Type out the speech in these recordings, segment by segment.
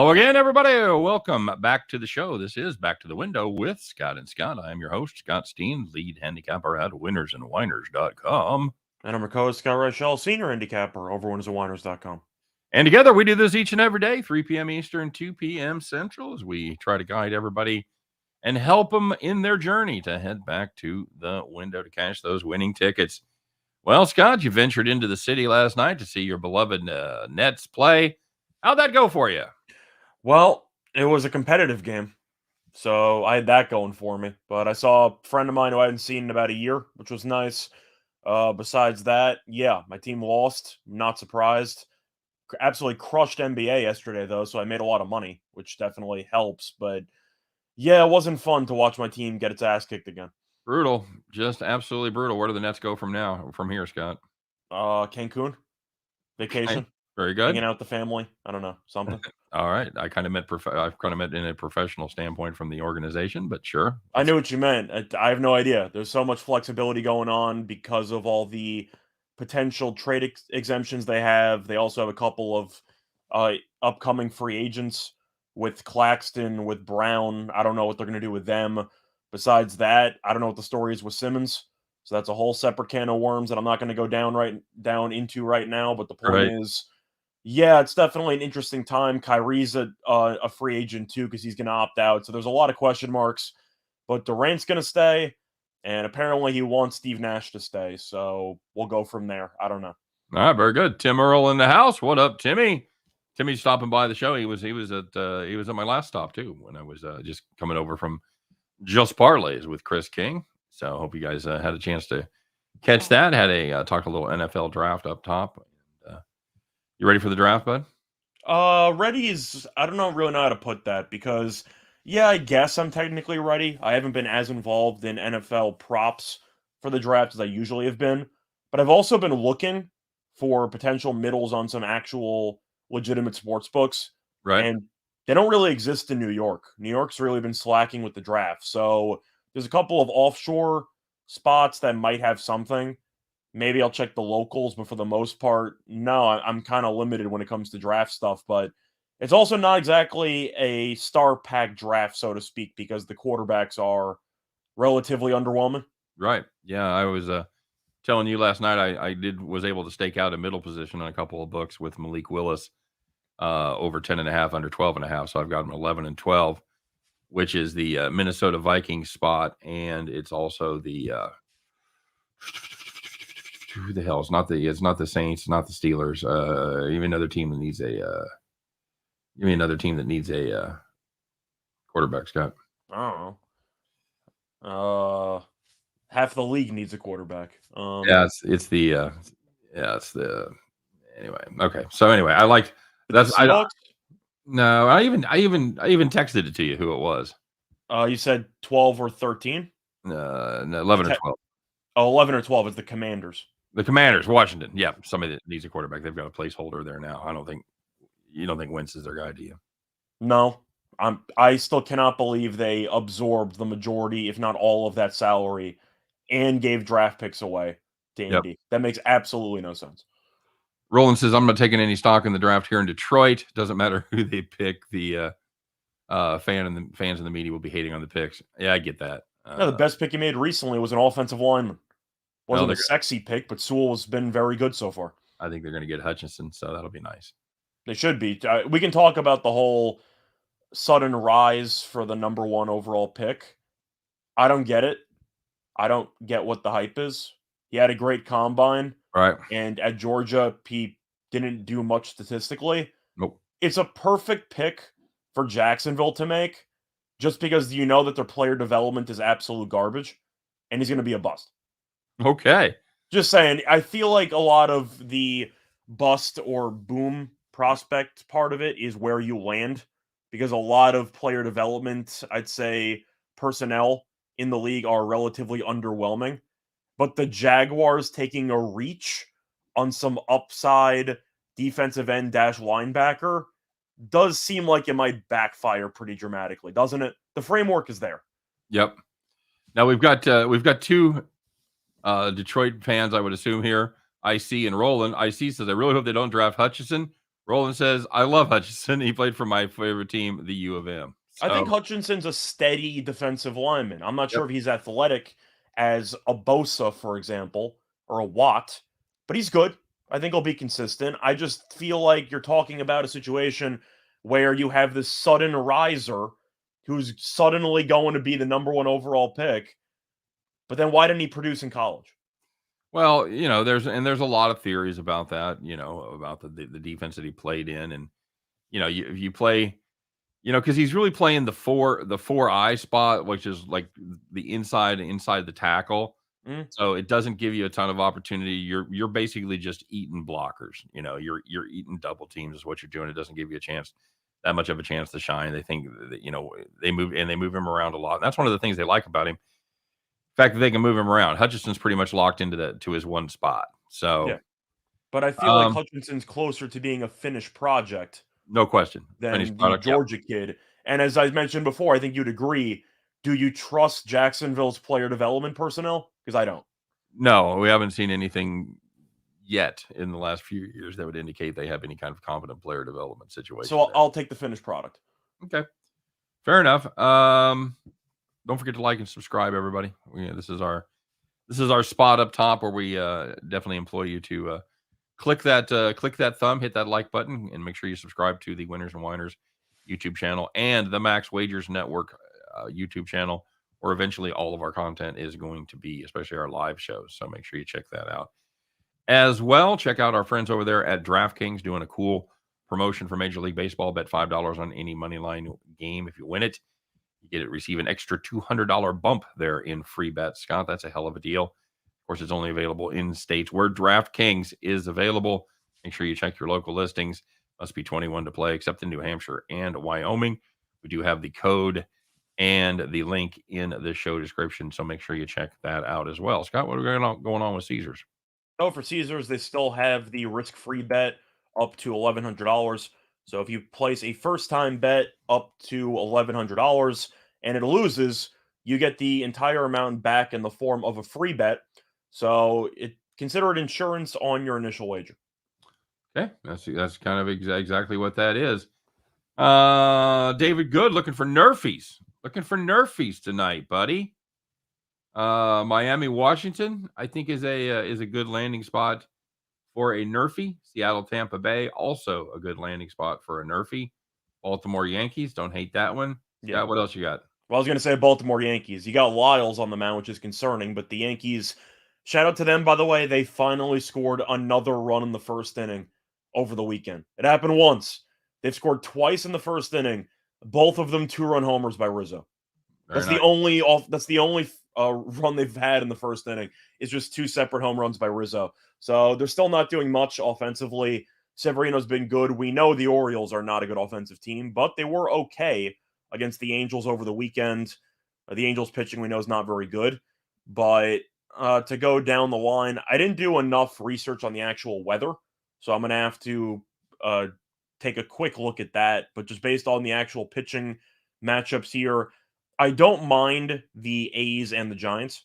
Hello again, everybody. Welcome back to the show. This is Back to the Window with Scott and Scott. I am your host, Scott Steen, lead handicapper at WHINERS.com. And I'm your co-host, Scott Reichel, senior handicapper over WHINERS.com. And together we do this each and every day, 3 p.m. Eastern, 2 p.m. Central, as we try to guide everybody and help them in their journey to head back to the window to cash those winning tickets. Well, Scott, you ventured into the city last night to see your beloved Nets play. How'd that go for you? Well, it was a competitive game, so I had that going for me. But I saw a friend of mine who I hadn't seen in about a year, which was nice. Besides that, yeah, my team lost. Not surprised. Absolutely crushed NBA yesterday, though, so I made a lot of money, which definitely helps. But yeah, it wasn't fun to watch my team get its ass kicked again. Brutal. Just absolutely brutal. Where do the Nets go from here, Scott? Cancun. Vacation. Okay. Very good. Hanging out with the family. I don't know. Something. All right. I kind of meant in a professional standpoint from the organization, but sure. I knew what you meant. I have no idea. There's so much flexibility going on because of all the potential trade exemptions they have. They also have a couple of upcoming free agents with Claxton, with Brown. I don't know what they're going to do with them. Besides that, I don't know what the story is with Simmons. So that's a whole separate can of worms that I'm not going to go down into right now. But the point is, yeah, it's definitely an interesting time. Kyrie's a free agent too because he's going to opt out. So there's a lot of question marks. But Durant's going to stay, and apparently he wants Steve Nash to stay. So we'll go from there. I don't know. All right, very good. Tim Earl in the house. What up, Timmy? Timmy's stopping by the show. He was at my last stop too when I was just coming over from Just Parlays with Chris King. So I hope you guys had a chance to catch that. Had a talk a little NFL draft up top. You ready for the draft, bud? Ready is, I don't really know how to put that because, yeah, I guess I'm technically ready. I haven't been as involved in NFL props for the draft as I usually have been, but I've also been looking for potential middles on some actual legitimate sports books. Right. And they don't really exist in New York. New York's really been slacking with the draft. So there's a couple of offshore spots that might have something. Maybe I'll check the locals, but for the most part, no, I'm kind of limited when it comes to draft stuff. But it's also not exactly a star-packed draft, so to speak, because the quarterbacks are relatively underwhelming. Right. Yeah, I was telling you last night I was able to stake out a middle position on a couple of books with Malik Willis over 10.5, under 12.5. So I've got him 11 and 12, which is the Minnesota Vikings spot, and it's also the who the hell? It's not the Saints, not the Steelers. Even another team that needs a quarterback, Scott. I don't know. Half the league needs a quarterback. Anyway. Okay. So anyway, I liked that's I even texted it to you who it was. You said 12 or 13? No, 11 or 12. Oh, 11 or 12 is the Commanders. The Commanders, Washington. Yeah, somebody that needs a quarterback. They've got a placeholder there now. You don't think Wentz is their guy, do you? No. I still cannot believe they absorbed the majority, if not all of that salary and gave draft picks away to Indy. Yep. That makes absolutely no sense. Roland says, I'm not taking any stock in the draft here in Detroit. Doesn't matter who they pick. The fans in the media will be hating on the picks. Yeah, I get that. The best pick he made recently was an offensive lineman. Wasn't a sexy pick, but Sewell has been very good so far. I think they're going to get Hutchinson, so that'll be nice. They should be. We can talk about the whole sudden rise for the number 1 overall pick. I don't get it. I don't get what the hype is. He had a great combine. Right. And at Georgia, he didn't do much statistically. Nope. It's a perfect pick for Jacksonville to make just because you know that their player development is absolute garbage and he's going to be a bust. Okay. Just saying, I feel like a lot of the bust or boom prospect part of it is where you land because a lot of player development, I'd say personnel in the league are relatively underwhelming. But the Jaguars taking a reach on some upside defensive end -- linebacker does seem like it might backfire pretty dramatically, doesn't it? The framework is there. Yep. Now we've got 2 Detroit fans, I would assume here. IC and Roland. IC says, I really hope they don't draft Hutchinson. Roland says, I love Hutchinson. He played for my favorite team, the U of M. I think So, Hutchinson's a steady defensive lineman. I'm not yep. sure if he's athletic as a Bosa, for example, or a Watt, but he's good. I think he'll be consistent. I just feel like you're talking about a situation where you have this sudden riser who's suddenly going to be the number one overall pick, but then why didn't he produce in college? Well, there's a lot of theories about that, about the defense that he played in. And, if you play, because he's really playing the 4 eye spot, which is like the inside the tackle. Mm. So it doesn't give you a ton of opportunity. You're basically just eating blockers. You're eating double teams is what you're doing. It doesn't give you that much of a chance to shine. They think that, they move him around a lot. And that's one of the things they like about him. The fact that they can move him around. Hutchinson's pretty much locked to his one spot. So Yeah. But I feel like Hutchinson's closer to being a finished project no question. Finished than the product. Yep. Georgia kid. And as I mentioned before, I think you'd agree. Do you trust Jacksonville's player development personnel? Because I don't. No, we haven't seen anything yet in the last few years that would indicate they have any kind of competent player development situation. So I'll take the finished product. Okay. Fair enough. Don't forget to like and subscribe, everybody. This is our spot up top where we definitely implore you to click that thumb, hit that like button, and make sure you subscribe to the Winners and Whiners YouTube channel and the Max Wagers Network YouTube channel, where eventually all of our content is going to be, especially our live shows. So make sure you check that out. As well, check out our friends over there at DraftKings doing a cool promotion for Major League Baseball. Bet $5 on any money line game. If you win it, you receive an extra $200 bump there in free bets. Scott, that's a hell of a deal. Of course, it's only available in states where DraftKings is available. Make sure you check your local listings. Must be 21 to play, except in New Hampshire and Wyoming. We do have the code and the link in the show description, so make sure you check that out as well. Scott, what are going on with Caesars? Oh, for Caesars, they still have the risk-free bet up to $1,100. So if you place a first-time bet up to $1,100 and it loses, you get the entire amount back in the form of a free bet. So consider it insurance on your initial wager. Okay, that's kind of exactly what that is. David Good looking for Nerfies. Looking for Nerfies tonight, buddy. Miami, Washington, I think is a good landing spot for a Nerfie. Seattle, Tampa Bay, also a good landing spot for a Nerfie. Baltimore Yankees, don't hate that one. Yeah. What else you got? Well, I was going to say Baltimore Yankees. You got Lyles on the mound, which is concerning, but the Yankees, shout out to them, by the way, they finally scored another run in the first inning over the weekend. It happened once. They've scored twice in the first inning, both of them 2-run homers by Rizzo. That's the only run they've had in the first inning. Is just 2 separate home runs by Rizzo. So they're still not doing much offensively. Severino's been good. We know the Orioles are not a good offensive team, but they were okay against the Angels over the weekend. The Angels pitching we know is not very good. But to go down the line, I didn't do enough research on the actual weather. So I'm going to have to take a quick look at that. But just based on the actual pitching matchups here, I don't mind the A's and the Giants.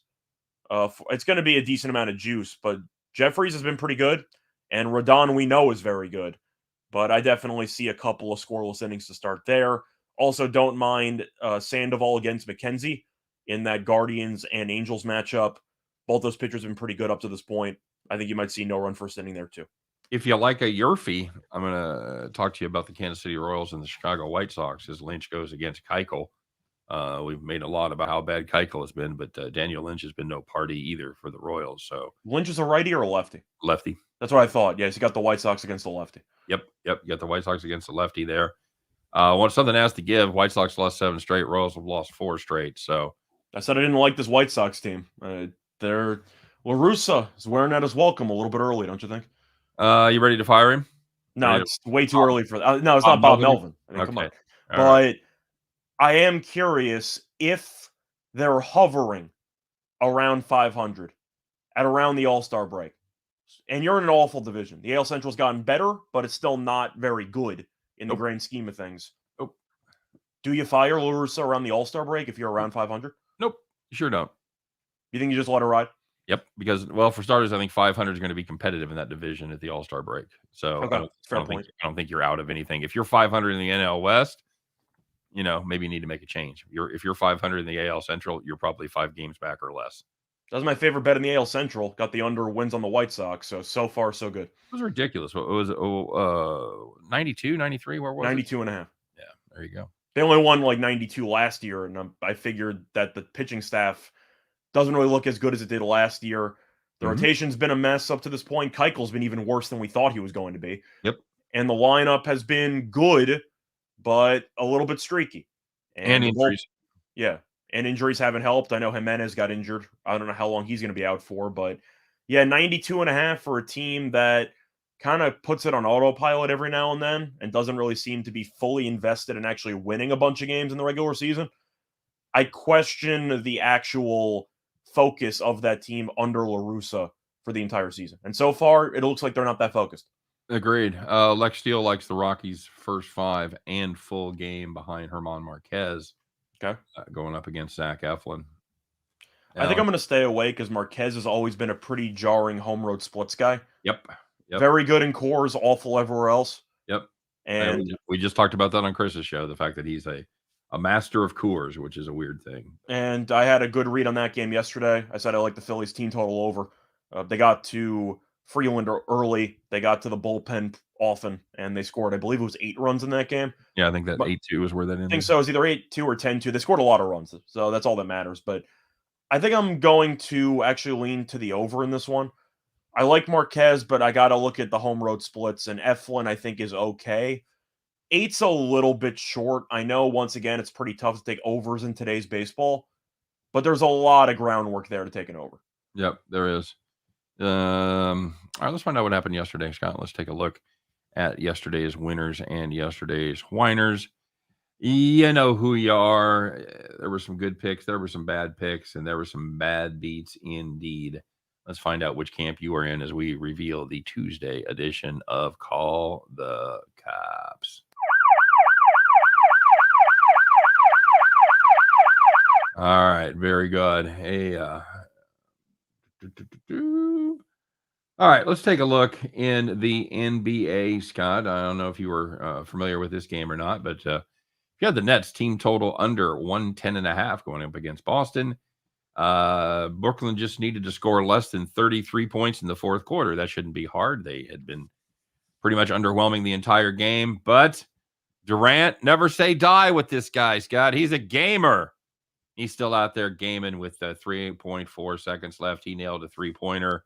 It's going to be a decent amount of juice, but Jeffries has been pretty good, and Rodon we know is very good. But I definitely see a couple of scoreless innings to start there. Also, don't mind Sandoval against McKenzie in that Guardians and Angels matchup. Both those pitchers have been pretty good up to this point. I think you might see no run first inning there too. If you like a Yerfie, I'm going to talk to you about the Kansas City Royals and the Chicago White Sox as Lynch goes against Keuchel. We've made a lot about how bad Keuchel has been, but Daniel Lynch has been no party either for the Royals. So Lynch is a righty or a lefty? Lefty. That's what I thought. Yes, he got the White Sox against the lefty. Yep. You got the White Sox against the lefty there. Something has to give. White Sox lost 7 straight. Royals have lost 4 straight. So I said I didn't like this White Sox team. La Russa is wearing out his welcome a little bit early, don't you think? You ready to fire him? No, it's way too early for that. No, it's not Bob Melvin. I mean, come on. But I am curious if they're hovering around 500 at around the All-Star break. And you're in an awful division. The AL Central's gotten better, but it's still not very good in the grand scheme of things. Nope. Do you fire La Russa around the All-Star break if you're around 500? Nope. You sure don't. You think you just let her ride? Yep, because for starters, I think 500 is going to be competitive in that division at the All-Star break. So Okay, fair I point. don't think you're out of anything. If you're 500 in the NL West, maybe you need to make a change. If you're 500 in the AL Central, you're probably 5 games back or less. That's my favorite bet in the AL Central. Got the under wins on the White Sox. So far, so good. It was ridiculous. What was it? 92, 93? Where was 92 and a half. Yeah, there you go. They only won like 92 last year, and I figured that the pitching staff doesn't really look as good as it did last year. The rotation's been a mess up to this point. Keuchel's been even worse than we thought he was going to be. Yep. And the lineup has been good, but a little bit streaky. And injuries. And injuries haven't helped. I know Jimenez got injured. I don't know how long he's going to be out for, but yeah, 92 and a half for a team that kind of puts it on autopilot every now and then and doesn't really seem to be fully invested in actually winning a bunch of games in the regular season. I question the actual focus of that team under La Russa for the entire season. And so far, it looks like they're not that focused. Agreed. Lex Steele likes the Rockies' first 5 and full game behind Herman Marquez. Okay. Going up against Zach Eflin. I think I'm going to stay away because Marquez has always been a pretty jarring home road splits guy. Yep. Very good in cores, awful everywhere else. Yep. And we just talked about that on Chris's show, the fact that he's a master of Coors, which is a weird thing. And I had a good read on that game yesterday. I said I like the Phillies team total over. They got to Freeland early. They got to the bullpen often, and they scored, I believe it was 8 runs in that game. Yeah, I think that 8-2 is where that ended. I think so. It was either 8-2 or 10-2. They scored a lot of runs, so that's all that matters. But I think I'm going to actually lean to the over in this one. I like Marquez, but I got to look at the home road splits, and Eflin I think is okay. 8's a little bit short. I know, once again, it's pretty tough to take overs in today's baseball, but there's a lot of groundwork there to take an over. Yep, there is. All right, let's find out what happened yesterday, Scott. Let's take a look at yesterday's winners and yesterday's whiners. You know who you are. There were some good picks, there were some bad picks, and there were some bad beats indeed. Let's find out which camp you are in as we reveal the Tuesday edition of Call the Cops. All right, very good. Hey, all right, let's take a look in the NBA, Scott. I don't know if you were familiar with this game or not, but if you had the Nets team total under 110.5 going up against Boston, Brooklyn just needed to score less than 33 points in the fourth quarter. That shouldn't be hard. They had been pretty much underwhelming the entire game, but Durant, never say die with this guy, Scott. He's a gamer. He's still out there gaming with 3.4 seconds left. He nailed a 3-pointer.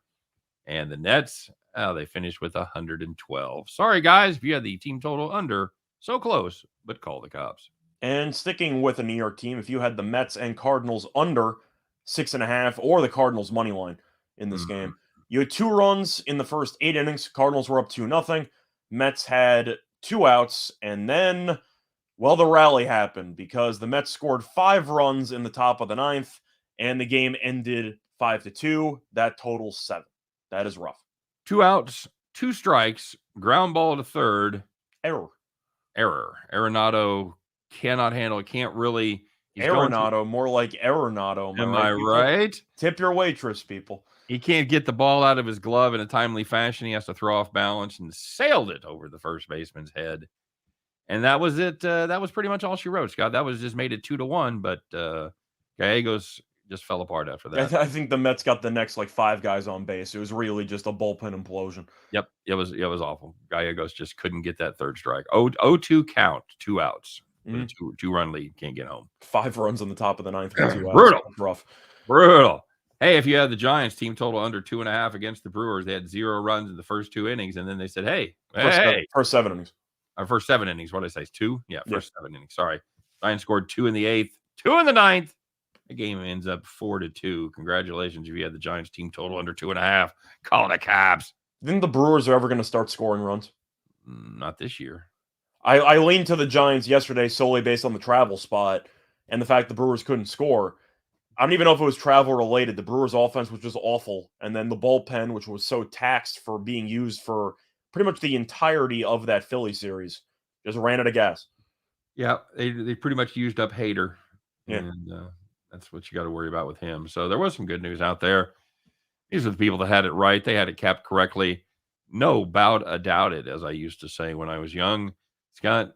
And the Nets, they finished with 112. Sorry, guys, if you had the team total under, so close, but call the cops. And sticking with a New York team, if you had the Mets and Cardinals under 6.5 or the Cardinals money line in this game, you had 2 runs in the first 8 innings. Cardinals were up 2-0. Mets had 2 outs, and then, well, the rally happened because the Mets scored 5 runs in the top of the 9th, and the game ended 5-2. That totals 7. That is rough. 2 outs, 2 strikes, ground ball to third. Error. Arenado cannot handle it. Can't really. Arenado, more like Arenado. Am I right? Tip your waitress, people. He can't get the ball out of his glove in a timely fashion. He has to throw off balance and sailed it over the first baseman's head. And that was it. That was pretty much all she wrote, Scott. That was just made it 2-1, but Gallegos just fell apart after that. I think the Mets got the next 5 guys on base. It was really just a bullpen implosion. Yep, it was awful. Gallegos just couldn't get that third strike. 0-2 count, 2 outs. With a 2-run lead, can't get home. 5 runs on the top of the 9th. 2 outs. Brutal. Rough. Brutal. Hey, if you had the Giants team total under 2.5 against the Brewers, they had 0 runs in the first 2 innings, and then they said, First 7 innings. Our first 7 innings. What did I say? 2? Yeah, first 7 innings. Sorry. Giants scored 2 in the 8th, 2 in the 9th. The game ends up 4-2. Congratulations if you had the Giants team total under 2.5. Call the Caps. Think the Brewers are ever going to start scoring runs? Not this year. I leaned to the Giants yesterday solely based on the travel spot and the fact the Brewers couldn't score. I don't even know if it was travel related. The Brewers offense was just awful. And then the bullpen, which was so taxed for being used for pretty much the entirety of that Philly series, just ran out of gas. Yeah, they pretty much used up Hader. Yeah. And that's what you got to worry about with him. So there was some good news out there. These are the people that had it right. They had it capped correctly. No bout a doubt it, as I used to say when I was young. Scott,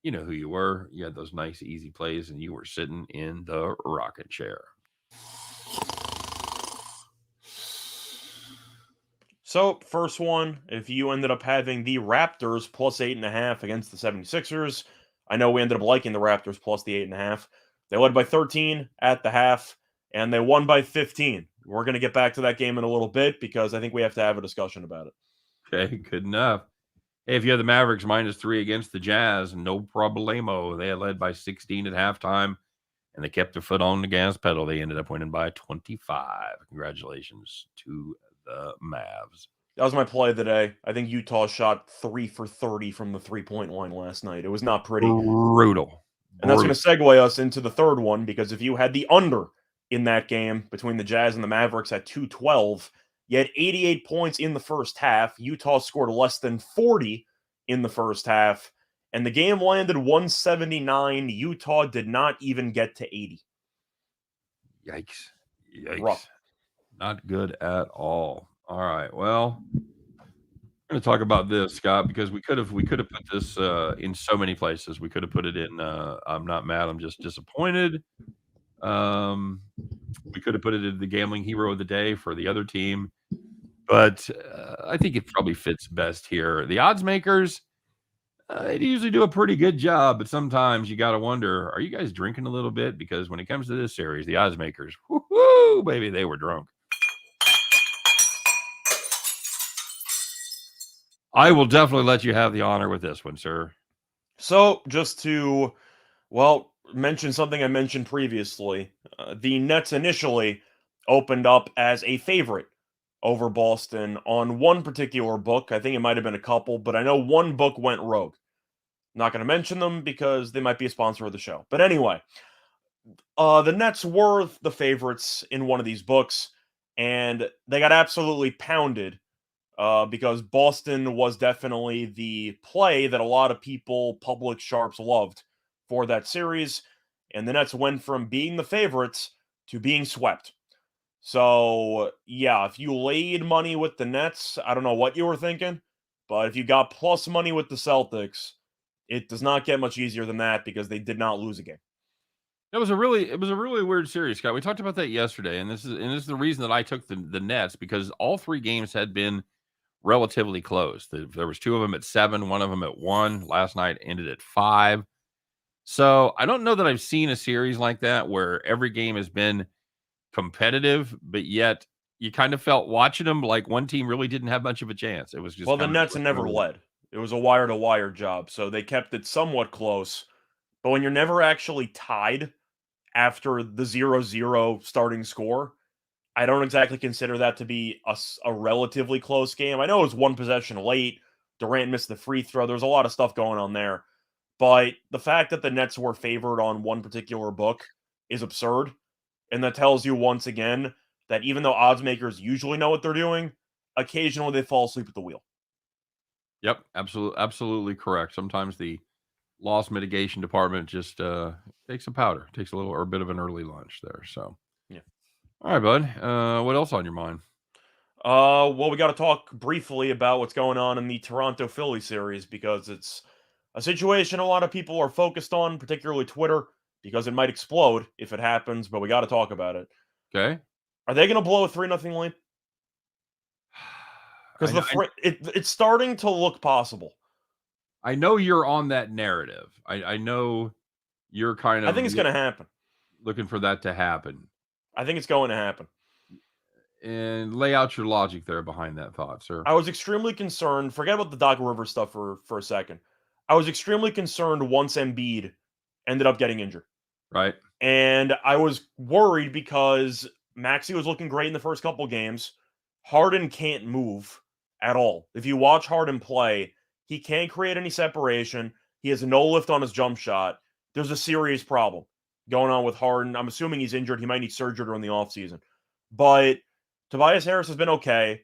you know who you were. You had those nice, easy plays, and you were sitting in the rocket chair. So, first one, if you ended up having the Raptors plus 8.5 against the 76ers, I know we ended up liking the Raptors plus the 8.5. They led by 13 at the half, and they won by 15. We're going to get back to that game in a little bit because I think we have to have a discussion about it. Okay, good enough. Hey, if you had the Mavericks -3 against the Jazz, no problemo. They had led by 16 at halftime, and they kept their foot on the gas pedal. They ended up winning by 25. Congratulations to the Mavs. That was my play of the day. I think Utah shot 3 for 30 from the three-point line last night. It was not pretty. Brutal. And that's going to segue us into the third one, because if you had the under in that game between the Jazz and the Mavericks at 212, you had 88 points in the first half. Utah scored less than 40 in the first half, and the game landed 179. Utah did not even get to 80. Yikes. Yikes. Rough. Not good at all. All right. Well, I'm going to talk about this, Scott, because we could have put this in so many places. We could have put it in I'm not mad, I'm just disappointed. We could have put it in the gambling hero of the day for the other team, but I think it probably fits best here. The odds makers, they usually do a pretty good job, but sometimes you got to wonder, are you guys drinking a little bit? Because when it comes to this series, the odds makers, whoo, baby, they were drunk. I will definitely let you have the honor with this one, sir. So, just to, mention something I mentioned previously, the Nets initially opened up as a favorite over Boston on one particular book. I think it might have been a couple, but I know one book went rogue. Not going to mention them because they might be a sponsor of the show. But anyway, the Nets were the favorites in one of these books, and they got absolutely pounded because Boston was definitely the play that a lot of people, public sharps, loved for that series. And the Nets went from being the favorites to being swept. So, yeah, if you laid money with the Nets, I don't know what you were thinking, but if you got plus money with the Celtics, it does not get much easier than that because they did not lose a game. It was a really weird series, Scott. We talked about that yesterday, and this is the reason that I took the Nets, because all three games had been relatively close. There was two of them at 7, one of them at 1. Last night ended at 5. So I don't know that I've seen a series like that where every game has been competitive, but yet you kind of felt watching them like one team really didn't have much of a chance. It was just the Nets never led. It was a wire-to-wire job, so they kept it somewhat close. But when you're never actually tied after the 0-0 starting score, I don't exactly consider that to be a relatively close game. I know it was one possession late. Durant missed the free throw. There's a lot of stuff going on there. But the fact that the Nets were favored on one particular book is absurd. And that tells you once again that even though odds makers usually know what they're doing, occasionally they fall asleep at the wheel. Yep, absolutely correct. Sometimes the loss mitigation department just takes a powder, takes a little or a bit of an early lunch there. So, yeah. All right, bud. What else on your mind? We got to talk briefly about what's going on in the Toronto Philly series, because it's a situation a lot of people are focused on, particularly Twitter, because it might explode if it happens, but we got to talk about it. Okay. Are they going to blow a 3-0 lead? Because it's starting to look possible. I know you're on that narrative. I know you're kind of. I think it's going to happen. Looking for that to happen. I think it's going to happen. And lay out your logic there behind that thought, sir. I was extremely concerned. Forget about the Doc Rivers stuff for a second. I was extremely concerned once Embiid ended up getting injured. Right. And I was worried because Maxey was looking great in the first couple games. Harden can't move at all. If you watch Harden play, he can't create any separation. He has no lift on his jump shot. There's a serious problem going on with Harden. I'm assuming he's injured. He might need surgery during the offseason. But Tobias Harris has been okay.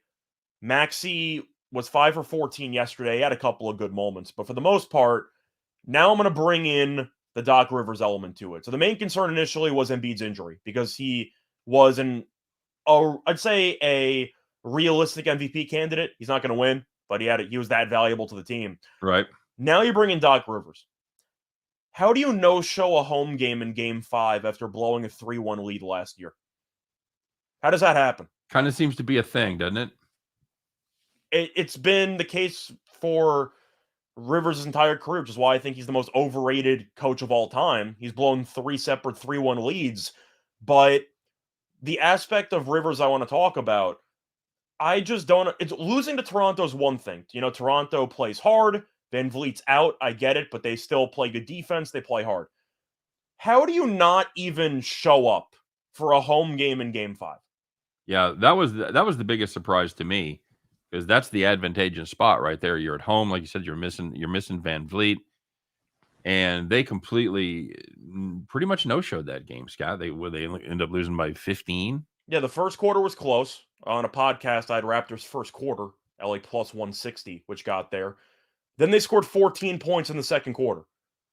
Maxey was 5 for 14 yesterday. He had a couple of good moments. But for the most part, now I'm going to bring in the Doc Rivers element to it. So the main concern initially was Embiid's injury, because he was, and I'd say a realistic MVP candidate. He's not going to win, but he was that valuable to the team. Right. Now you bring in Doc Rivers. How do you no-show a home game in Game 5 after blowing a 3-1 lead last year? How does that happen? Kind of seems to be a thing, doesn't it? It's been the case for Rivers' entire career, which is why I think he's the most overrated coach of all time. He's blown 3 separate 3-1 leads. But the aspect of Rivers I want to talk about, I just don't. It's losing to Toronto is one thing. Toronto plays hard. Van Vliet's out. I get it, but they still play good defense. They play hard. How do you not even show up for a home game in Game 5? Yeah, that was the biggest surprise to me, because that's the advantageous spot right there. You're at home, like you said. You're missing Van Vliet, and they completely, pretty much no-showed that game. Scott, they end up losing by 15. Yeah, the first quarter was close. On a podcast, I had Raptors first quarter, LA plus 160, which got there. Then they scored 14 points in the second quarter.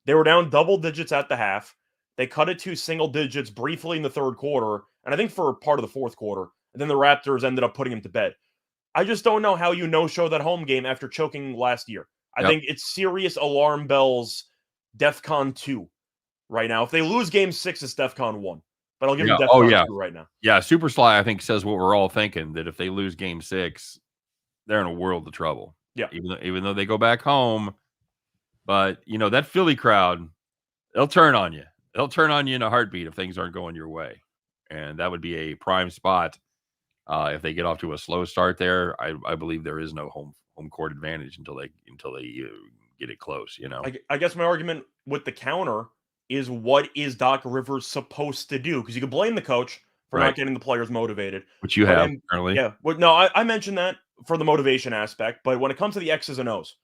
They were down double digits at the half. They cut it to single digits briefly in the third quarter, and I think for part of the fourth quarter. And then the Raptors ended up putting him to bed. I just don't know how you no-show that home game after choking last year. I think it's serious alarm bells, DEFCON 2 right now. If they lose Game 6, it's DEFCON 1. But I'll give you DEFCON 2 right now. Yeah, Super Sly, I think, says what we're all thinking, that if they lose Game 6, they're in a world of trouble. Yeah. Even though they go back home. But, that Philly crowd, they'll turn on you. They'll turn on you in a heartbeat if things aren't going your way. And that would be a prime spot. If they get off to a slow start there, I believe there is no home court advantage until they get it close, I guess my argument with the counter is, what is Doc Rivers supposed to do? Because you could blame the coach for not getting the players motivated. Which you have, apparently. Yeah. Well, no, I mentioned that for the motivation aspect, but when it comes to the X's and O's,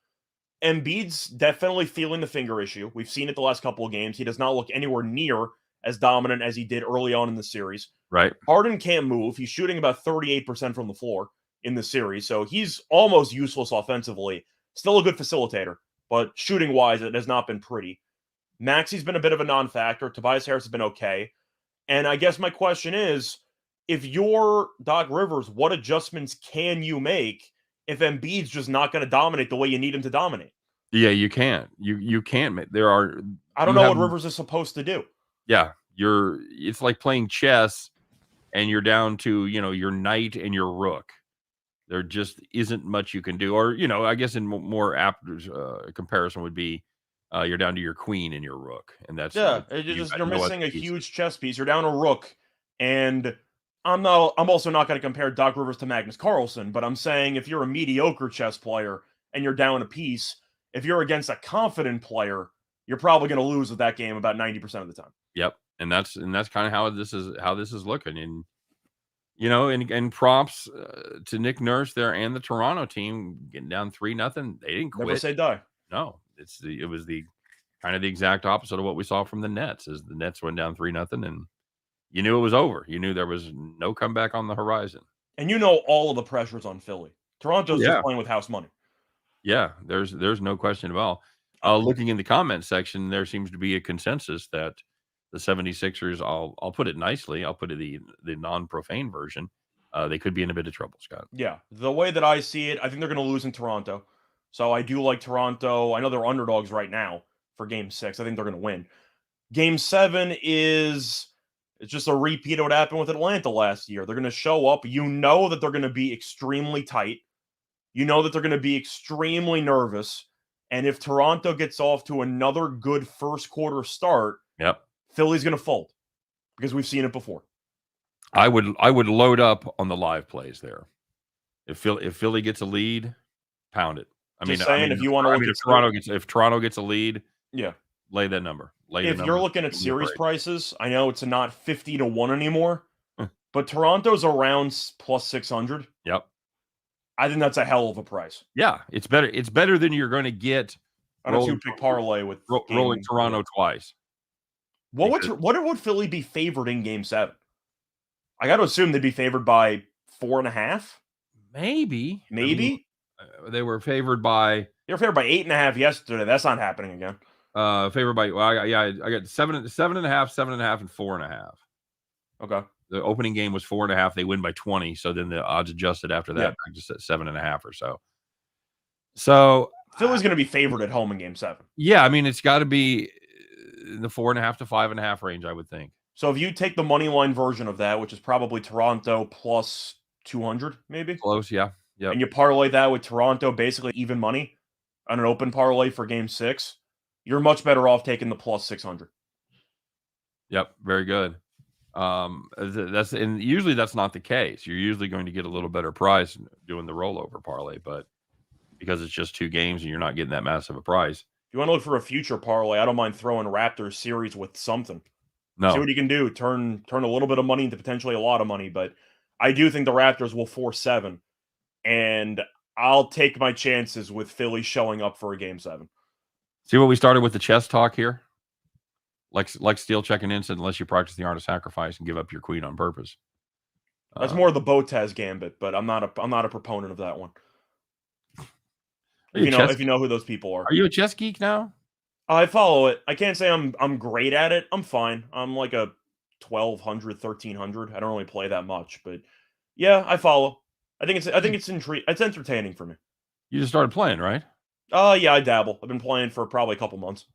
Embiid's definitely feeling the finger issue. We've seen it the last couple of games. He does not look anywhere near as dominant as he did early on in the series. Right. Harden can't move. He's shooting about 38% from the floor in the series, so he's almost useless offensively. Still a good facilitator, but shooting-wise, it has not been pretty. Maxi's been a bit of a non-factor. Tobias Harris has been okay. And I guess my question is, if you're Doc Rivers, what adjustments can you make if Embiid's just not going to dominate the way you need him to dominate? Yeah, you can't. You can't. I don't know what Rivers is supposed to do. Yeah, it's like playing chess, and you're down to, your knight and your rook. There just isn't much you can do. Or, I guess in more apt comparison would be, you're down to your queen and your rook, and that's you're missing a huge chess piece. You're down a rook, and I'm also not going to compare Doc Rivers to Magnus Carlsen, but I'm saying if you're a mediocre chess player and you're down a piece, if you're against a confident player, you're probably going to lose with that game about 90% of the time. Yep, and that's kind of how this is looking, and and props to Nick Nurse there and the Toronto team getting down 3-0. They didn't quit. Never say die. No, it was the kind of the exact opposite of what we saw from the Nets. As the Nets went down 3-0, and you knew it was over. You knew there was no comeback on the horizon. And all of the pressures on Philly. Toronto's just playing with house money. Yeah, there's no question about. Looking in the comment section, there seems to be a consensus that the 76ers, I'll put it nicely, I'll put it the non-profane version, they could be in a bit of trouble, Scott. Yeah, the way that I see it, I think they're going to lose in Toronto. So I do like Toronto. I know they're underdogs right now for Game 6. I think they're going to win. Game 7 it's just a repeat of what happened with Atlanta last year. They're going to show up. You know that they're going to be extremely tight. You know that they're going to be extremely nervous. And if Toronto gets off to another good first quarter start, Philly's going to fold, because we've seen it before. I would load up on the live plays there. If Philly gets a lead, pound it. If you want to look at if Toronto gets a lead, lay that number. If you're looking at series prices, I know it's not 50-1 anymore, but Toronto's around plus 600. Yep. I think that's a hell of a price. Yeah, it's better. It's better than you're going to get on a 2-pick parlay with rolling Toronto twice. What would Philly be favored in Game 7? I got to assume they'd be favored by 4.5. Maybe. They were favored by. They were favored by 8.5 yesterday. That's not happening again. Favored by I got 7.5, 7.5, and 4.5. Okay. The opening game was 4.5. They win by 20. So then the odds adjusted after that, back to 7.5 or so. So Philly's going to be favored at home in Game 7. Yeah, I mean, it's got to be in the 4.5 to 5.5 range, I would think. So if you take the money line version of that, which is probably Toronto plus 200, maybe Close, yeah, and you parlay that with Toronto basically even money on an open parlay for Game 6, you're much better off taking the plus 600. Yep, very good. Usually that's not the case. You're usually going to get a little better price doing the rollover parlay, but because it's just 2 games and you're not getting that massive a price. If you want to look for a future parlay, I don't mind throwing Raptors series with something. No. See what you can do. Turn a little bit of money into potentially a lot of money, but I do think the Raptors will force 7, and I'll take my chances with Philly showing up for a Game 7. See what we started with the chess talk here? Like Steele checking in said, unless you practice the art of sacrifice and give up your queen on purpose. That's more of the Botez gambit, but I'm not a proponent of that one. If you know who those people are. Are you a chess geek now? I follow it. I can't say I'm great at it. I'm fine. I'm like a 1,200, 1,300. I don't really play that much, but yeah, I follow. I think it's entertaining for me. You just started playing, right? Yeah, I dabble. I've been playing for probably a couple months.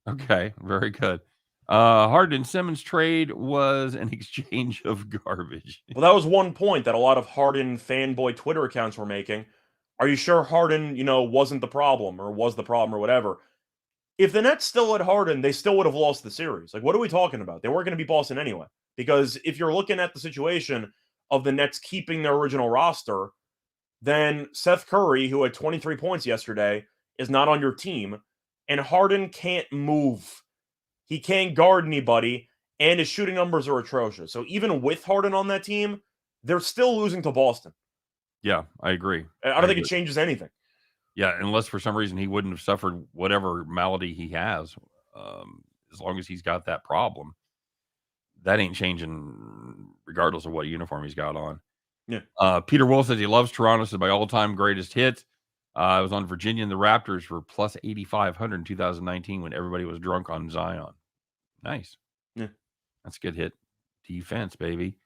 Okay, very good. Harden and Simmons trade was an exchange of garbage. Well, that was one point that a lot of Harden fanboy Twitter accounts were making. Are you sure Harden, wasn't the problem or was the problem or whatever? If the Nets still had Harden, they still would have lost the series. Like, what are we talking about? They weren't going to be Boston anyway. Because if you're looking at the situation of the Nets keeping their original roster, then Seth Curry, who had 23 points yesterday, is not on your team. And Harden can't move. He can't guard anybody. And his shooting numbers are atrocious. So even with Harden on that team, they're still losing to Boston. Yeah, I agree. I don't think it changes anything. Yeah, unless for some reason he wouldn't have suffered whatever malady he has, as long as he's got that problem. That ain't changing regardless of what uniform he's got on. Yeah. Peter Wolf says he loves Toronto, said my all-time greatest hit. I was on Virginia and the Raptors for plus 8,500 in 2019 when everybody was drunk on Zion. Nice. Yeah. That's a good hit. Defense, baby.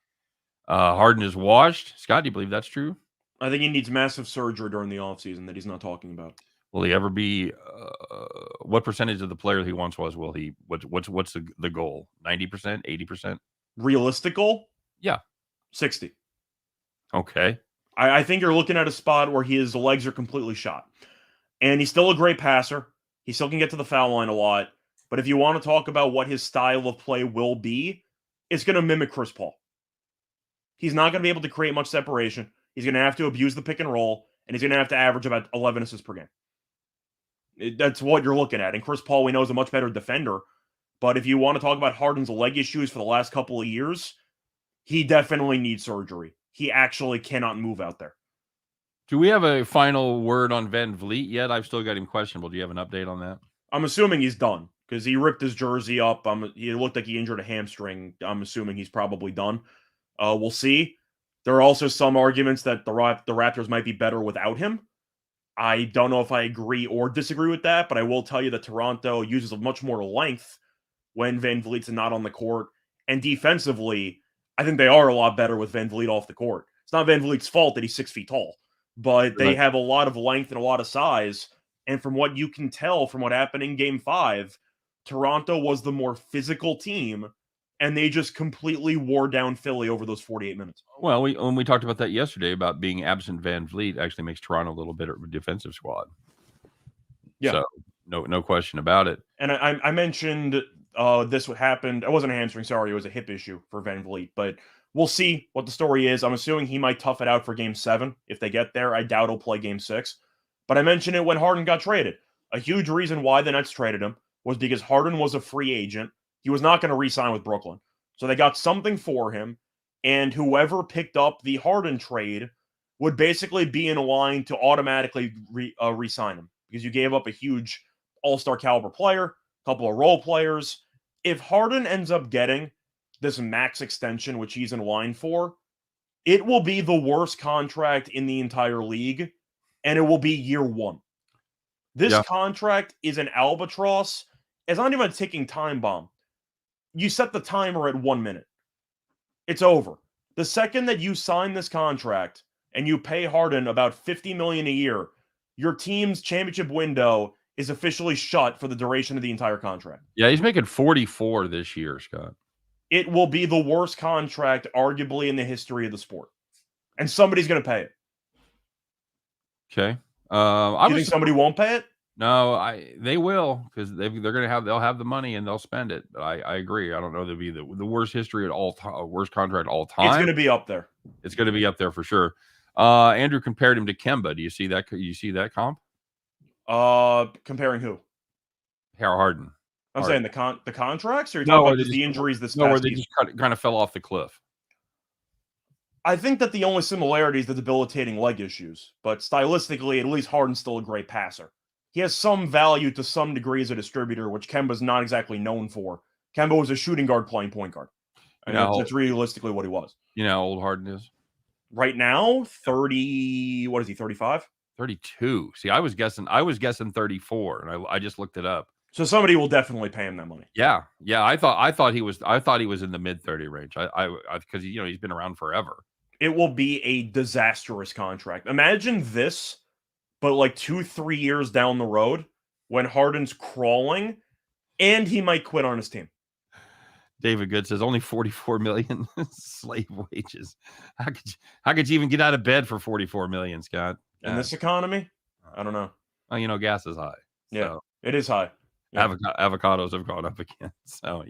Harden is washed. Scott, do you believe that's true? I think he needs massive surgery during the offseason that he's not talking about. Will he ever be? What percentage of the player he once was? Will he? What's the goal? 90%, 80%? Realistic goal? Yeah, 60. Okay. I think you're looking at a spot where his legs are completely shot, and he's still a great passer. He still can get to the foul line a lot. But if you want to talk about what his style of play will be, it's going to mimic Chris Paul. He's not going to be able to create much separation. He's going to have to abuse the pick and roll, and he's going to have to average about 11 assists per game. That's what you're looking at. And Chris Paul, we know, is a much better defender. But if you want to talk about Harden's leg issues for the last couple of years, he definitely needs surgery. He actually cannot move out there. Do we have a final word on Van Vliet yet? I've still got him questionable. Do you have an update on that? I'm assuming he's done because he ripped his jersey up. He looked like he injured a hamstring. I'm assuming he's probably done. We'll see. There are also some arguments that the Raptors might be better without him. I don't know if I agree or disagree with that, but I will tell you that Toronto uses much more length when Van Vliet's not on the court. And defensively, I think they are a lot better with Van Vliet off the court. It's not Van Vliet's fault that he's 6 feet tall, but they have a lot of length and a lot of size. And from what you can tell from what happened in Game 5, Toronto was the more physical team, and they just completely wore down Philly over those 48 minutes. Well, when we talked about that yesterday about being absent Van Vliet actually makes Toronto a little bit of a defensive squad. Yeah. So no question about it. And I mentioned this happened. It wasn't a hamstring, sorry. It was a hip issue for Van Vliet. But we'll see what the story is. I'm assuming he might tough it out for Game 7 if they get there. I doubt he'll play Game 6. But I mentioned it when Harden got traded. A huge reason why the Nets traded him was because Harden was a free agent. He was not going to re-sign with Brooklyn. So they got something for him, and whoever picked up the Harden trade would basically be in line to automatically re-sign him because you gave up a huge all-star caliber player, a couple of role players. If Harden ends up getting this max extension, which he's in line for, it will be the worst contract in the entire league, and it will be year 1. This contract is an albatross. It's not even a ticking time bomb. You set the timer at 1 minute. It's over. The second that you sign this contract and you pay Harden about $50 million a year, your team's championship window is officially shut for the duration of the entire contract. Yeah, he's making 44 this year, Scott. It will be the worst contract, arguably, in the history of the sport. And somebody's going to pay it. Okay. You think somebody won't pay it? No, they will, because they'll have the money and they'll spend it. But I agree. I don't know, they'll be the worst history at all time, worst contract all time. It's going to be up there. It's going to be up there for sure. Andrew compared him to Kemba. Do you see that? You see that comp? Comparing who? Harden. I'm saying the contracts, or you're No, talking about just the injuries this No, where past they season? just kind of fell off the cliff. I think that the only similarity is the debilitating leg issues, but stylistically, at least Harden's still a great passer. He has some value to some degree as a distributor, which Kemba's not exactly known for. Kemba was a shooting guard playing point guard. And that's realistically what he was. You know how old Harden is? Right now, 30, what is he, 35? 32. See, I was guessing 34, and I just looked it up. So somebody will definitely pay him that money. Yeah. I thought he was in the mid 30 range. Because he's been around forever. It will be a disastrous contract. Imagine this, but like 2-3 years down the road when Harden's crawling and he might quit on his team. David Good says only 44 million slave wages. How could you even get out of bed for 44 million, Scott? In this economy? I don't know. Well, gas is high. Yeah, so. It is high. Yeah. Avocados have gone up again. So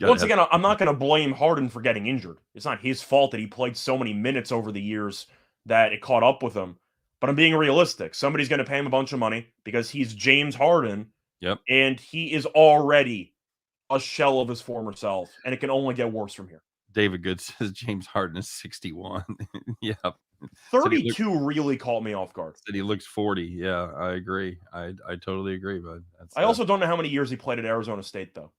once again, I'm not going to blame Harden for getting injured. It's not his fault that he played so many minutes over the years that it caught up with him. But I'm being realistic. Somebody's going to pay him a bunch of money because he's James Harden. Yep. And he is already a shell of his former self. And it can only get worse from here. David Good says James Harden is 61. Yeah. 32 really caught me off guard. Said he looks 40. Yeah, I agree. I totally agree, bud. I also don't know how many years he played at Arizona State, though.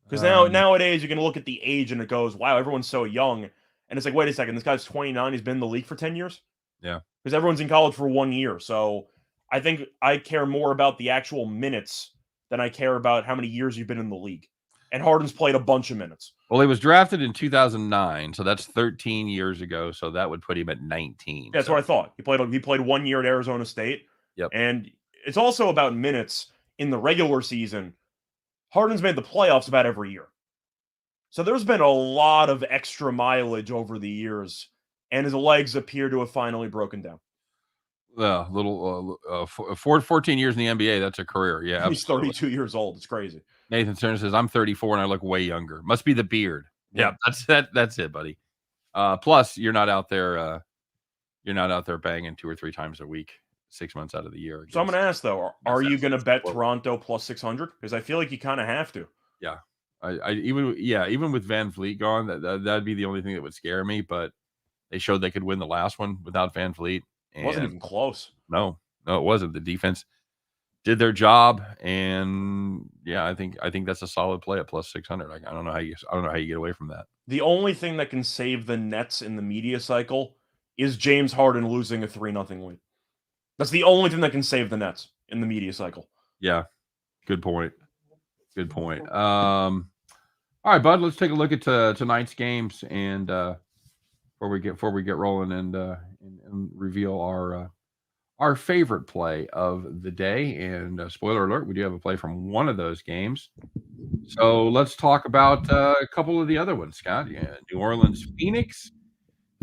Because nowadays you can look at the age and it goes, wow, everyone's so young. And it's like, wait a second, this guy's 29. He's been in the league for 10 years? Yeah. Because everyone's in college for 1 year. So I think I care more about the actual minutes than I care about how many years you've been in the league. And Harden's played a bunch of minutes. Well, he was drafted in 2009, so that's 13 years ago. So that would put him at 19. That's what I thought. He played 1 year at Arizona State. Yep. And it's also about minutes in the regular season. Harden's made the playoffs about every year. So there's been a lot of extra mileage over the years, and his legs appear to have finally broken down. 14 years in the NBA, that's a career. Yeah, he's 32 years old. It's crazy. Nathan Stern says, I'm 34 and I look way younger. Must be the beard. Yeah, that's it, buddy. Plus, you're not out there banging 2 or 3 times a week, 6 months out of the year. So I'm going to ask, though, are you going to bet Toronto plus 600? Because I feel like you kind of have to. Yeah. Even with Van Vliet gone, that'd be the only thing that would scare me. But they showed they could win the last one without Van Vliet. It wasn't even close. No, it wasn't. The defense did their job, and yeah, I think that's a solid play at plus 600. I don't know how you get away from that. The only thing that can save the Nets in the media cycle is James Harden losing a 3-0 lead. That's the only thing that can save the Nets in the media cycle. Yeah, good point. Good point. All right, bud. Let's take a look at tonight's games, and before we get rolling and reveal our favorite play of the day. And spoiler alert, we do have a play from one of those games. So let's talk about a couple of the other ones, Scott. Yeah, New Orleans, Phoenix.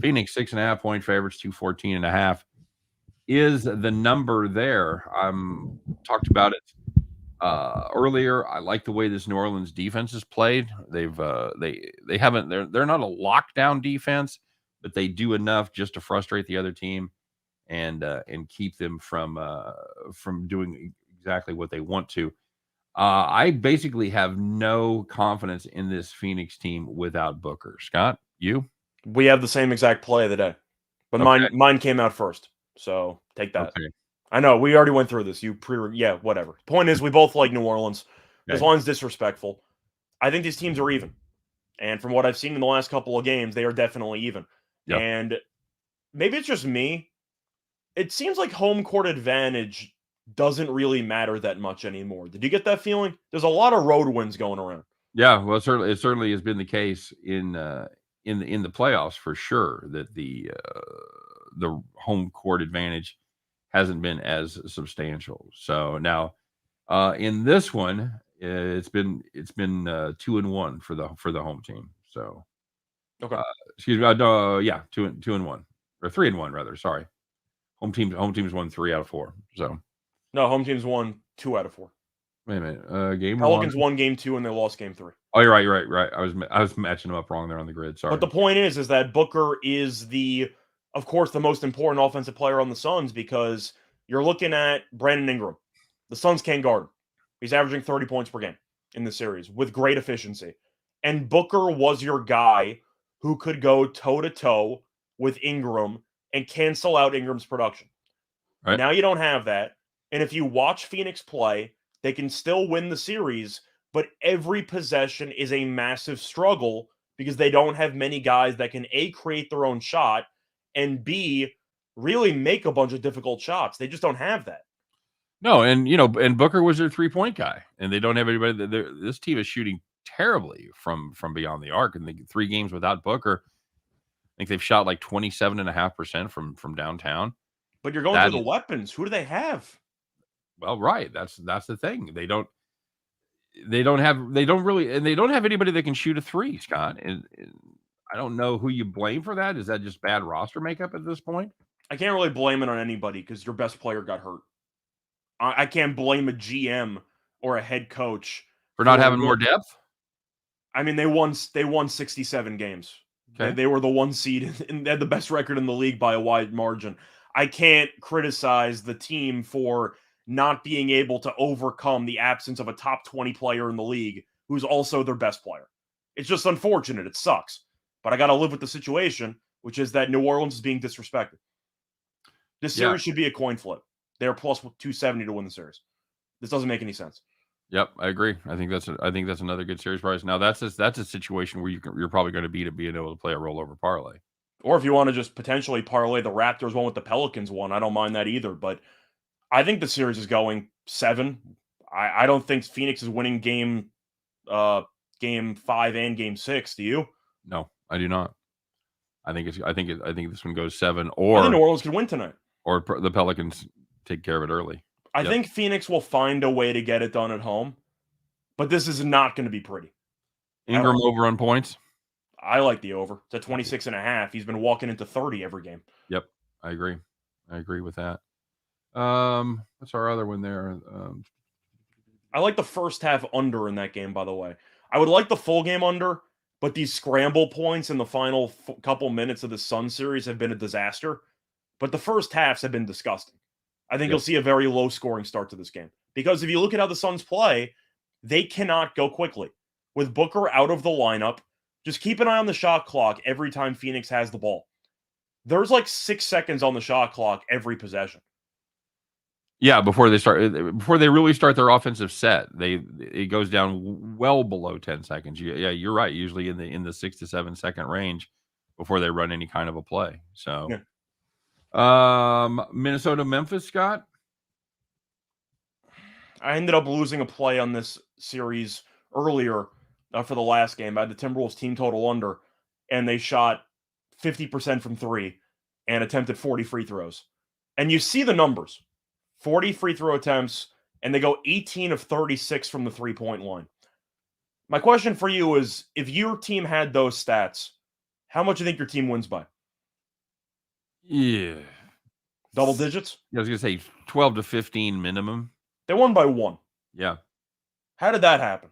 Phoenix 6.5 point favorites, 214.5 is the number there. Talked about it earlier. I like the way this New Orleans defense has played. They're not a lockdown defense, but they do enough just to frustrate the other team and keep them from doing exactly what they want to. I basically have no confidence in this Phoenix team without Booker. Scott, you? We have the same exact play of the day, but Okay. mine came out first. So take that. Okay. I know we already went through this. Whatever. Point is, we both like New Orleans. Okay. This line's disrespectful. I think these teams are even, and from what I've seen in the last couple of games, they are definitely even. Yep. And maybe it's just me. It seems like home court advantage doesn't really matter that much anymore. Did you get that feeling? There's a lot of road wins going around. Yeah, well, it certainly has been the case in in the playoffs for sure that the home court advantage hasn't been as substantial. So now in this one, it's been 2-1 for the home team. So Okay. excuse me, yeah, 2-1 or 3-1 rather. Sorry, home teams won 3 out of 4. So No, home teams won 2 out of 4. wait a minute, game Pelicans 1. won game 2 and they lost game 3. Oh, you're right. I was matching them up wrong there on the grid. Sorry. But the point is that Booker is of course, the most important offensive player on the Suns because you're looking at Brandon Ingram. The Suns can't guard him. He's averaging 30 points per game in the series with great efficiency. And Booker was your guy who could go toe-to-toe with Ingram and cancel out Ingram's production. Right. Now you don't have that. And if you watch Phoenix play, they can still win the series, but every possession is a massive struggle because they don't have many guys that can A, create their own shot, and B, really make a bunch of difficult shots. They just don't have that. No, and and Booker was their 3-point guy, and they don't have anybody. This team is shooting terribly from beyond the arc, and the 3 games without Booker, I think they've shot like 27.5% from downtown. But you're going through the weapons. Who do they have? Well, right. That's the thing. They don't have anybody that can shoot a 3, Scott. And I don't know who you blame for that. Is that just bad roster makeup at this point? I can't really blame it on anybody because your best player got hurt. I can't blame a GM or a head coach for not having more depth. I mean, they won 67 games. Okay. They were the 1 seed and they had the best record in the league by a wide margin. I can't criticize the team for not being able to overcome the absence of a top 20 player in the league who's also their best player. It's just unfortunate. It sucks. But I got to live with the situation, which is that New Orleans is being disrespected. This series should be a coin flip. They're plus 270 to win the series. This doesn't make any sense. Yep, I agree. I think that's another good series price. Now that's a situation where you're probably going to being able to play a rollover parlay. Or if you want to just potentially parlay the Raptors one with the Pelicans one, I don't mind that either. But I think the series is going 7. I don't think Phoenix is winning game 5 and game 6. Do you? No, I do not. I think this one goes 7. I Or think New Orleans could win tonight. Or the Pelicans take care of it early. I think Phoenix will find a way to get it done at home, but this is not going to be pretty. Ingram over on points. I like the over. It's at 26.5. He's been walking into 30 every game. Yep, I agree. I agree with that. What's our other one there? I like the first half under in that game, by the way. I would like the full game under, but these scramble points in the final couple minutes of the Sun series have been a disaster. But the first halves have been disgusting. I think you'll see a very low-scoring start to this game. Because if you look at how the Suns play, they cannot go quickly. With Booker out of the lineup, just keep an eye on the shot clock every time Phoenix has the ball. There's like 6 seconds on the shot clock every possession. Yeah, before they really start their offensive set, it goes down well below 10 seconds. Yeah, you're right. Usually in the 6 to 7 second range before they run any kind of a play. So, Minnesota, Memphis, Scott. I ended up losing a play on this series earlier for the last game. I had the Timberwolves team total under, and they shot 50% from 3 and attempted 40 free throws. And you see the numbers. 40 free throw attempts, and they go 18 of 36 from the 3-point line. My question for you is, if your team had those stats, how much do you think your team wins by? Yeah. Double digits? I was going to say 12 to 15 minimum. They won by 1. Yeah. How did that happen?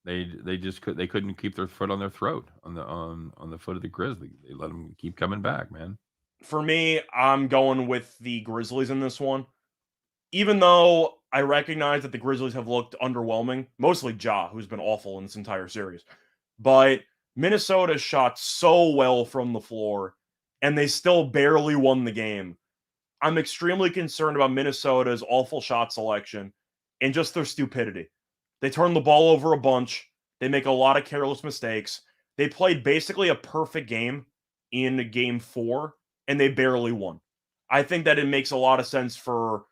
They couldn't keep their foot on their throat on the foot of the Grizzlies. They let them keep coming back, man. For me, I'm going with the Grizzlies in this one. Even though I recognize that the Grizzlies have looked underwhelming, mostly Ja, who's been awful in this entire series. But Minnesota shot so well from the floor, and they still barely won the game. I'm extremely concerned about Minnesota's awful shot selection and just their stupidity. They turn the ball over a bunch. They make a lot of careless mistakes. They played basically a perfect game in game 4, and they barely won. I think that it makes a lot of sense for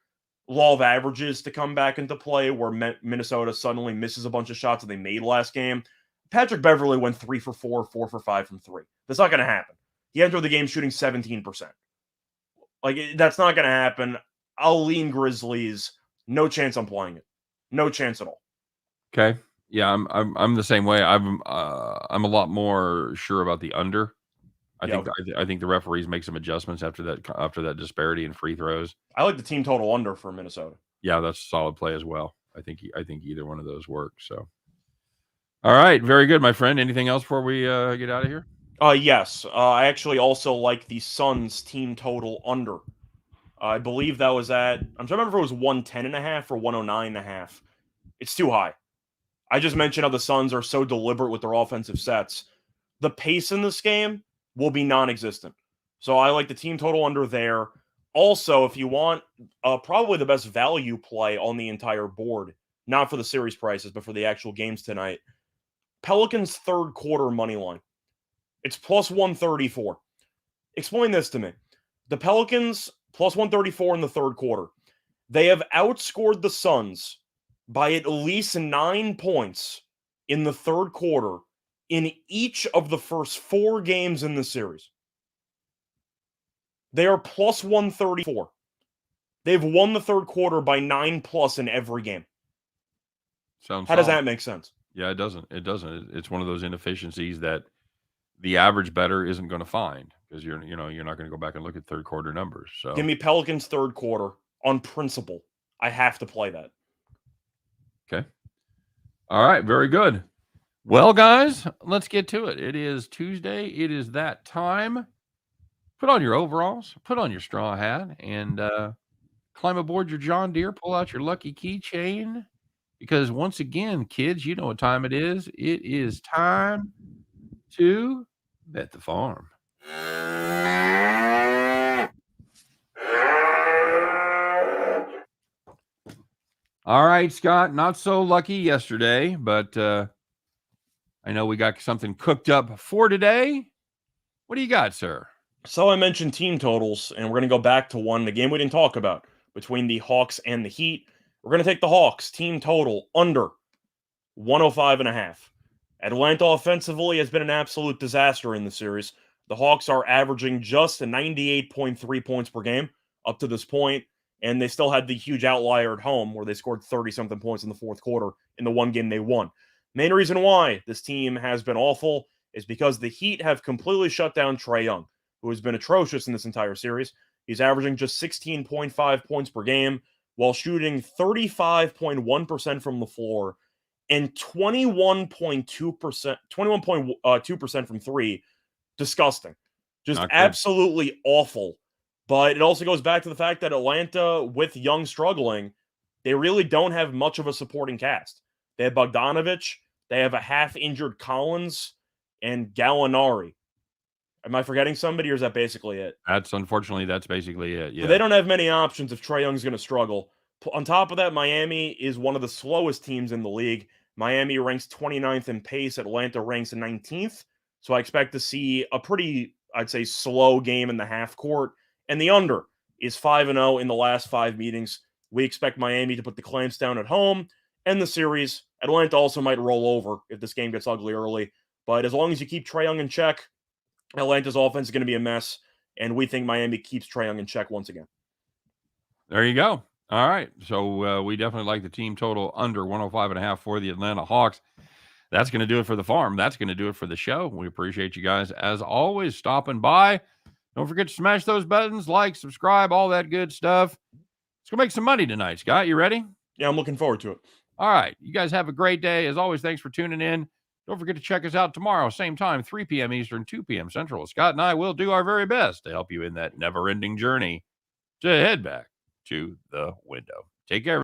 law of averages to come back into play where Minnesota suddenly misses a bunch of shots that they made last game. Patrick Beverley went 3 for 4, 4 for 5 from 3. That's not going to happen. He entered the game shooting 17%. Like, that's not going to happen. I'll lean Grizzlies. No chance I'm playing it. No chance at all. Okay. Yeah, I'm the same way. I'm a lot more sure about the under. I think the referees make some adjustments after that disparity in free throws. I like the team total under for Minnesota. Yeah, that's a solid play as well. I think either one of those works. So, all right, very good, my friend. Anything else before we get out of here? Yes. I actually also like the Suns team total under. I believe that was at, I'm trying to remember if it was 110.5 or 109.5. It's too high. I just mentioned how the Suns are so deliberate with their offensive sets. The pace in this game will be non-existent. So I like the team total under there. Also, if you want probably the best value play on the entire board, not for the series prices, but for the actual games tonight, Pelicans third quarter money line. It's plus 134. Explain this to me. The Pelicans plus 134 in the third quarter. They have outscored the Suns by at least 9 points in the third quarter in each of the first 4 games in the series. They are plus 134. They've won the third quarter by 9+ in every game. How does that make sense? Yeah, it doesn't. It doesn't. It's one of those inefficiencies that the average bettor isn't going to find because you're not going to go back and look at third quarter numbers. So give me Pelicans third quarter on principle. I have to play that. Okay. All right. Very good. Well, guys, let's get to it. It is Tuesday. It is that time. Put on your overalls, put on your straw hat, and climb aboard your John Deere. Pull out your lucky keychain. Because once again, kids, you know what time it is. It is time to bet the farm. All right, Scott, not so lucky yesterday, but I know we got something cooked up for today. What do you got, sir? So I mentioned team totals, and we're going to go back to one, the game we didn't talk about, between the Hawks and the Heat. We're going to take the Hawks team total under 105.5. Atlanta offensively has been an absolute disaster in the series. The Hawks are averaging just 98.3 points per game up to this point, and they still had the huge outlier at home where they scored 30-something points in the fourth quarter in the one game they won. Main reason why this team has been awful is because the Heat have completely shut down Trae Young, who has been atrocious in this entire series. He's averaging just 16.5 points per game while shooting 35.1% from the floor and 21.2% from three. Disgusting. Just absolutely awful. But it also goes back to the fact that Atlanta, with Young struggling, they really don't have much of a supporting cast. They have Bogdanovich, they have a half-injured Collins, and Gallinari. Am I forgetting somebody, or is that basically it? That's basically it, yeah. But they don't have many options if Trae Young's going to struggle. On top of that, Miami is one of the slowest teams in the league. Miami ranks 29th in pace. Atlanta ranks 19th. So I expect to see a pretty, I'd say, slow game in the half court. And the under is 5-0 in the last 5 meetings. We expect Miami to put the clamps down at home and the series. Atlanta also might roll over if this game gets ugly early. But as long as you keep Trae Young in check, Atlanta's offense is going to be a mess. And we think Miami keeps Trae Young in check once again. There you go. All right. So we definitely like the team total under 105.5 for the Atlanta Hawks. That's going to do it for the farm. That's going to do it for the show. We appreciate you guys, as always, stopping by. Don't forget to smash those buttons, like, subscribe, all that good stuff. Let's go make some money tonight, Scott. You ready? Yeah, I'm looking forward to it. All right. You guys have a great day. As always, thanks for tuning in. Don't forget to check us out tomorrow, same time, 3 p.m. Eastern, 2 p.m. Central. Scott and I will do our very best to help you in that never-ending journey to head back to the window. Take care.